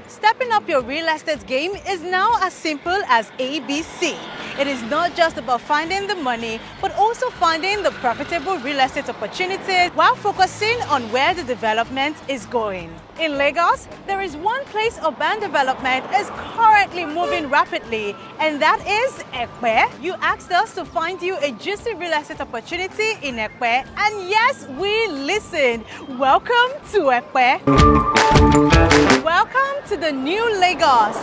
Stepping up your real estate game is now as simple as ABC. It is not just about finding the money, but also finding the profitable real estate opportunities while focusing on where the development is going. In Lagos, there is one place urban development is currently moving rapidly, and that is Epe. You asked us to find you a juicy real estate opportunity in Epe, and yes, we listened. Welcome to Epe. Welcome to the new Lagos.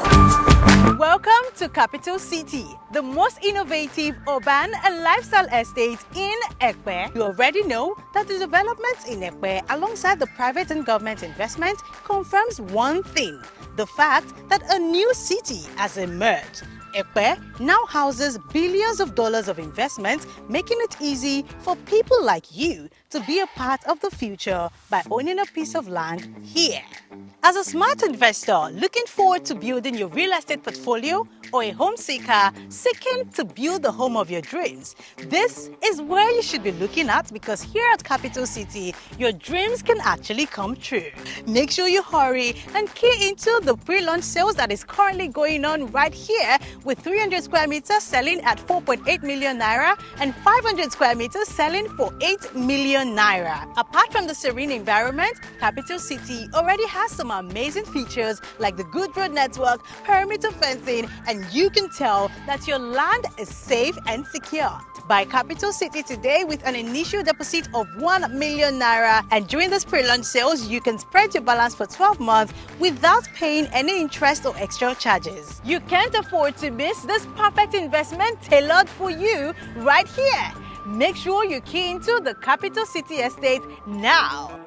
Welcome to Kapital City, the most innovative urban and lifestyle estate in Epe. You already know that the developments in Epe alongside the private and government investment confirms one thing, the fact that a new city has emerged. Epe now houses billions of dollars of investment, making it easy for people like you to be a part of the future by owning a piece of land here. As a smart investor looking forward to building your real estate portfolio, or a home seeker seeking to build the home of your dreams, this is where you should be looking at, because here at Kapital City, your dreams can actually come true. Make sure you hurry and key into the pre-launch sales that is currently going on right here, with 300 square meters selling at 4.8 million naira and 500 square meters selling for 8 million naira. Apart from the serene environment, Kapital City already has some amazing features like the good road network, perimeter fencing, and you can tell that your land is safe and secure. Buy Kapital City today with an initial deposit of 1 million naira, and during this pre-launch sales, you can spread your balance for 12 months without paying any interest or extra charges. You can't afford to miss this perfect investment tailored for you right here. Make sure you key into the Kapital City estate now.